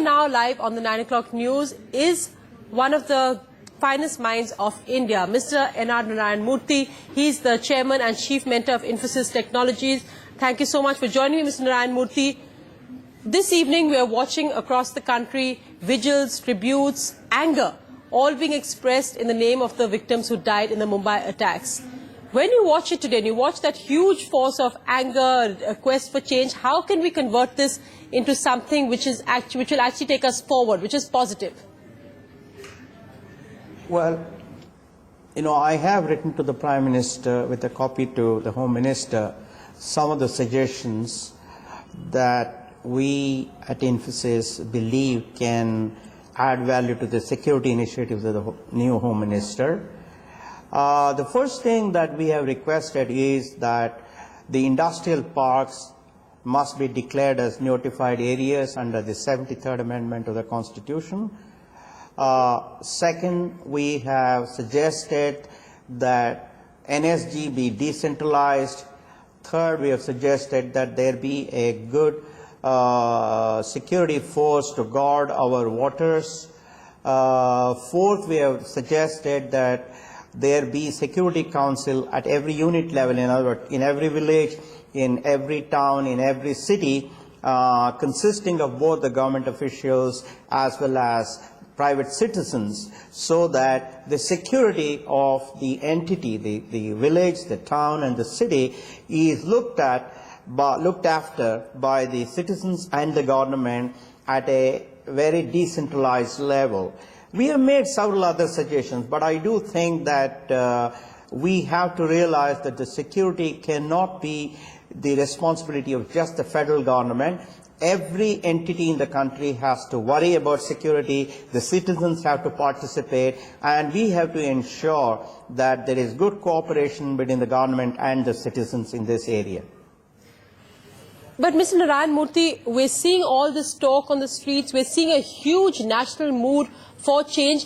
me now live on the 9 o'clock news is one of the finest minds of India, Mr. Narayanan Murthy. He's the chairman and chief mentor of Infosys Technologies. Thank you so much for joining me, Mr. Narayanan Murthy. This evening we are watching across the country vigils, tributes, anger, all being expressed in the name of the victims who died in the Mumbai attacks. When you watch it today and you watch that huge force of anger, a quest for change, how can we convert this into something which will actually take us forward, which is positive? Well, I have written to the Prime Minister with a copy to the Home Minister some of the suggestions that we at Infosys believe can add value to the security initiatives of the new Home Minister. The first thing that we have requested is that the industrial parks must be declared as notified areas under the 73rd Amendment of the Constitution. Second, we have suggested that NSG be decentralized. Third, we have suggested that there be a good security force to guard our waters. Fourth, we have suggested that there be security council at every unit level, in other words, in every village, in every town, in every city, consisting of both the government officials as well as private citizens, so that the security of the entity, the village, the town and the city is looked after by the citizens and the government at a very decentralized level. We have made several other suggestions, but I do think that we have to realize that the security cannot be the responsibility of just the federal government. Every entity in the country has to worry about security, the citizens have to participate, and we have to ensure that there is good cooperation between the government and the citizens in this area. But Mr. Narayanan Murthy, we're seeing all this talk on the streets, we're seeing a huge national mood for change.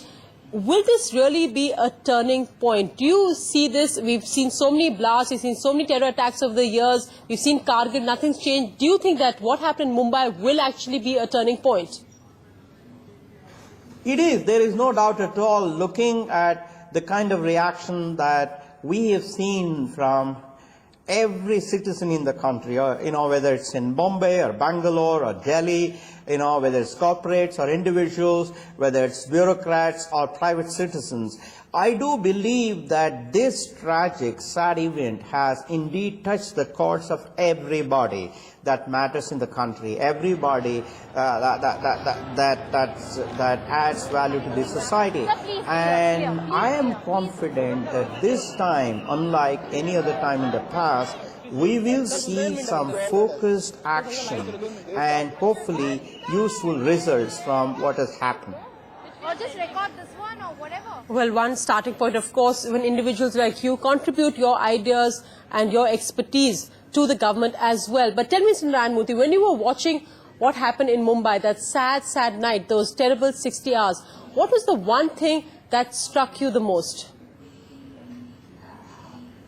Will this really be a turning point? Do you see this? We've seen so many blasts, we've seen so many terror attacks over the years, we've seen Kargil, nothing's changed. Do you think that what happened in Mumbai will actually be a turning point? It is. There is no doubt at all. Looking at the kind of reaction that we have seen from every citizen in the country, whether it's in Bombay or Bangalore or Delhi, whether it's corporates or individuals, whether it's bureaucrats or private citizens. I do believe that this tragic, sad event has indeed touched the chords of everybody that matters in the country, everybody that adds value to the society. And I am confident that this time, unlike any other time in the past, we will see some focused action and hopefully useful results from what has happened. Or just record this one or whatever. Well, one starting point, of course, when individuals like you contribute your ideas and your expertise to the government as well. But tell me, Mr. Narayanan Murthy, when you were watching what happened in Mumbai, that sad, sad night, those terrible 60 hours, what was the one thing that struck you the most?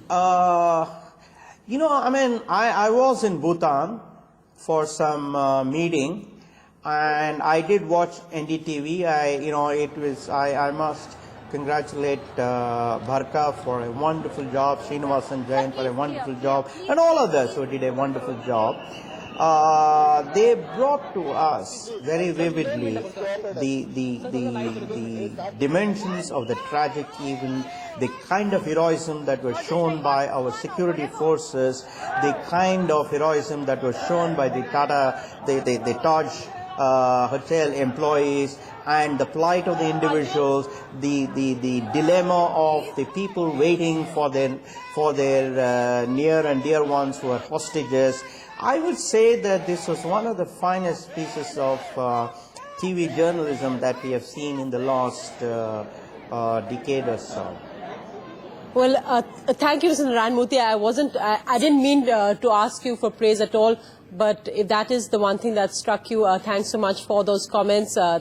I was in Bhutan for some meeting, and I did watch NDTV. I must congratulate Bharka for a wonderful job, Srinivasan Jain for a wonderful job, and all others who did a wonderful job. They brought to us very vividly the dimensions of the tragic event, the kind of heroism that was shown by our security forces, the kind of heroism that was shown by the Taj hotel employees, and the plight of the individuals, the dilemma of the people waiting for their near and dear ones who are hostages. I would say that this was one of the finest pieces of TV journalism that we have seen in the last decade or so. Well, thank you, Mr. Narayanan Murthy. I didn't mean to ask you for praise at all, but if that is the one thing that struck you, thanks so much for those comments.